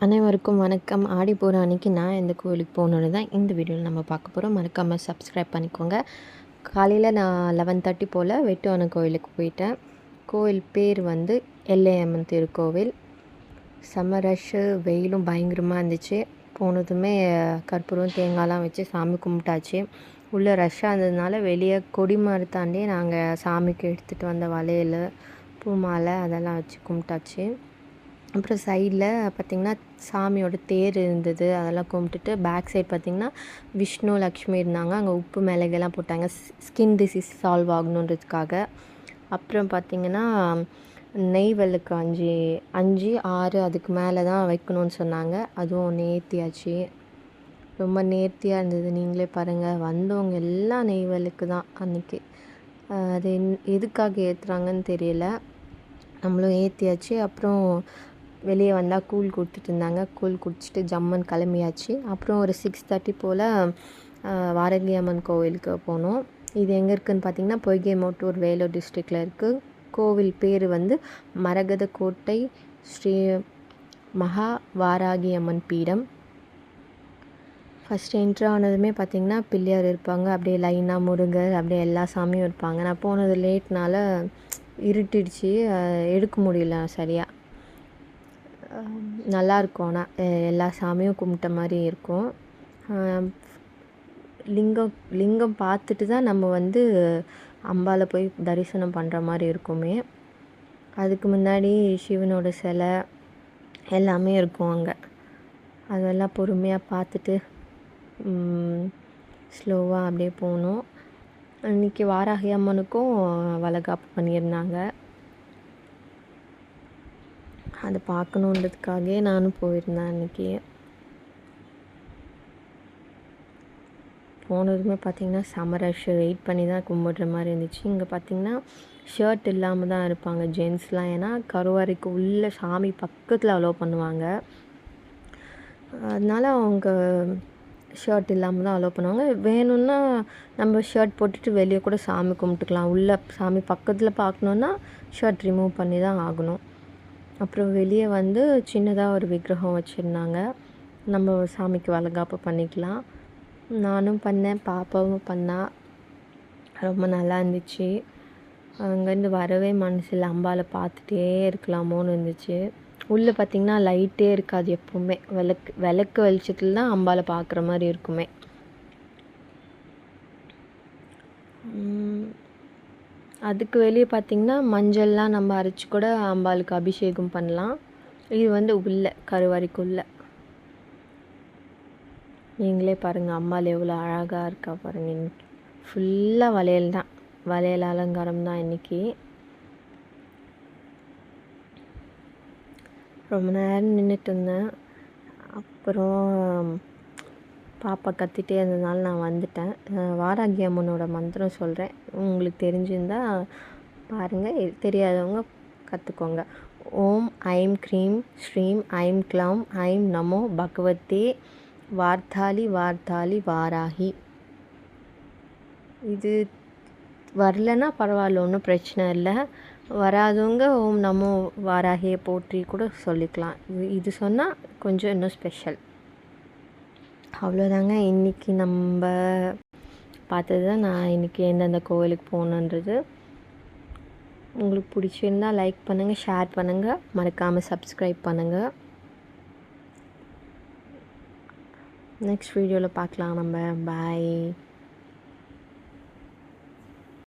அனைவருக்கும் வணக்கம். ஆடி போகிற அன்றைக்கி நான் எந்த கோவிலுக்கு போகணுன்னு தான் இந்த வீடியோவில் நம்ம பார்க்க போகிறோம். மறக்காமல் சப்ஸ்கிரைப் பண்ணிக்கோங்க. காலையில் நான் 11:30 போல் வெட்டுவன கோவிலுக்கு போயிட்டேன். கோவில் பேர் வந்து எல்லையம்மன் திருக்கோவில். செம்ம ரஷ்ஷு, வெயிலும் பயங்கரமாக இருந்துச்சு. போனதுமே கற்பூரம் தேங்காய்லாம் வச்சு சாமி கும்பிட்டாச்சு. உள்ளே ரஷ்ஷாக இருந்ததுனால வெளியே கொடிமரம் தாண்டி நாங்கள் சாமிக்கு எடுத்துகிட்டு வந்த வளையல், பூ மாலை அதெல்லாம் வச்சு கும்பிட்டாச்சு. அப்புறம் சைடில் பார்த்திங்கன்னா சாமியோட தேர் இருந்தது, அதெல்லாம் கும்பிட்டுட்டு பேக் சைட் பார்த்திங்கன்னா விஷ்ணு லக்ஷ்மி இருந்தாங்க. அங்கே உப்பு மிளகெல்லாம் போட்டாங்க ஸ்கின் டிசீஸ் சால்வ் ஆகணுன்றதுக்காக. அப்புறம் பார்த்திங்கன்னா நெய் விளக்கு 5 6 அதுக்கு மேலே தான் வைக்கணும்னு சொன்னாங்க. அதுவும் நேர்த்தியாச்சு. ரொம்ப நேர்த்தியாக இருந்தது. நீங்களே பாருங்கள், வந்தவங்க எல்லாம் நெய் விளக்கு தான் அன்றைக்கி. அது எதுக்காக ஏற்றுறாங்கன்னு தெரியல. நம்மளும் ஏற்றியாச்சு. அப்புறம் வெளியே வந்தால் கூழ் கொடுத்துட்டு இருந்தாங்க. கூழ் குடிச்சிட்டு ஜம்மன் கிளம்பியாச்சு. அப்புறம் ஒரு 6:30 போல் வாராகி அம்மன் கோவிலுக்கு போனோம். இது எங்கே இருக்குதுன்னு பார்த்திங்கன்னா பொய்கைமோட்டூர், வேலூர் டிஸ்ட்ரிக்டில் இருக்குது. கோவில் பேர் வந்து மரகத கோட்டை ஸ்ரீ மகா வாராகி அம்மன் பீடம். ஃபஸ்ட்டு என்ட்ரு ஆனதுமே பார்த்திங்கன்னா பிள்ளையார் இருப்பாங்க. அப்படியே லைனாக முருகர், அப்படியே எல்லா சாமியும் இருப்பாங்க. நான் போனது லேட்னால இருட்டிடுச்சு, எடுக்க முடியல சரியாக. நல்லாயிருக்கும். ஆனால் எல்லா சாமியும் கும்பிட்ட மாதிரி இருக்கும். லிங்கம் பார்த்துட்டு தான் நம்ம வந்து அம்பாவை போய் தரிசனம் பண்ணுற மாதிரி இருக்குமே. அதுக்கு முன்னாடி சிவனோட சிலை எல்லாமே இருக்கும் அங்கே. அதெல்லாம் பொறுமையாக பார்த்துட்டு ஸ்லோவாக அப்படியே போகணும். இன்றைக்கி வாராகி அம்மனுக்கும் வளைகாப்பு பண்ணியிருந்தாங்க. அதை பார்க்கணுன்றதுக்காகவே நானும் போயிருந்தேன் அன்றைக்கி. போனதுமே பார்த்திங்கன்னா செம ரஷ், வெயிட் பண்ணி தான் கும்பிடுற மாதிரி இருந்துச்சு. இங்கே பார்த்திங்கன்னா ஷர்ட் இல்லாமல் தான் இருப்பாங்க ஜென்ஸ்லாம். ஏன்னா கருவறைக்கு உள்ளே சாமி பக்கத்தில் அலோவ் பண்ணுவாங்க. அதனால் அவங்க ஷர்ட் இல்லாமல் தான் அலோவ் பண்ணுவாங்க. வேணும்னா நம்ம ஷர்ட் போட்டுட்டு வெளியே கூட சாமி கும்பிட்டுக்கலாம். உள்ளே சாமி பக்கத்தில் பார்க்கணுன்னா ஷர்ட் ரிமூவ் பண்ணி தான் ஆகணும். அப்புறம் வெளியே வந்து சின்னதாக ஒரு விக்கிரகம் வச்சுருந்தாங்க. நம்ம சாமிக்கு வளைகாப்பு பண்ணிக்கலாம். நானும் பண்ணேன், பாப்பாவும் பண்ணா. ரொம்ப நல்லா இருந்துச்சு. அங்கேருந்து வரவே மனசில் அம்பாவை பார்த்துட்டே இருக்கலாமோன்னு இருந்துச்சு. உள்ளே பார்த்திங்கன்னா லைட்டே இருக்காது எப்போவுமே. விளக்கு வெளிச்சத்தில் தான் அம்பாவை பார்க்குற மாதிரி இருக்குமே. அதுக்கு வெளியே பார்த்திங்கன்னா மஞ்சள்லாம் நம்ம அரைச்சி கூட அம்பாளுக்கு அபிஷேகம் பண்ணலாம். இது வந்து உள்ளே கருவறைக்குள்ளே. நீங்களே பாருங்கள் அம்பாள் எவ்வளோ அழகாக இருக்கா பாருங்கள். ஃபுல்லாக வளையல் தான், வளையல் அலங்காரம் தான் இன்றைக்கி. ரொம்ப நேரம் நின்றுட்டு இருந்தேன். அப்புறம் பாப்பா கத்திட்டே இருந்ததுனால நான் வந்துட்டேன். வாராகி அம்மனோட மந்திரம் சொல்கிறேன், உங்களுக்கு தெரிஞ்சிருந்தால் பாருங்கள், தெரியாதவங்க கற்றுக்கோங்க. ஓம் ஐம் க்ரீம் ஸ்ரீம் ஐம் க்ளௌம் ஐம் நமோ பகவத்தே வார்த்தாலி வார்த்தாலி வாராகி. இது வரலன்னா பரவாயில்ல, ஒன்றும் பிரச்சனை இல்லை. வராதவங்க ஓம் நமோ வாராகியை போற்றி கூட சொல்லிக்கலாம். இது சொன்னால் கொஞ்சம் இன்னும் ஸ்பெஷல். அவ்வளோதாங்க இன்றைக்கி நம்ம பார்த்தது தான். நான் இன்றைக்கி எந்தெந்த கோவிலுக்கு போகணுன்றது. உங்களுக்கு பிடிச்சிருந்தால் லைக் பண்ணுங்கள், ஷேர் பண்ணுங்கள், மறக்காமல் சப்ஸ்கிரைப் பண்ணுங்கள். நெக்ஸ்ட் வீடியோவில் பார்க்கலாம் நம்ம. பாய்.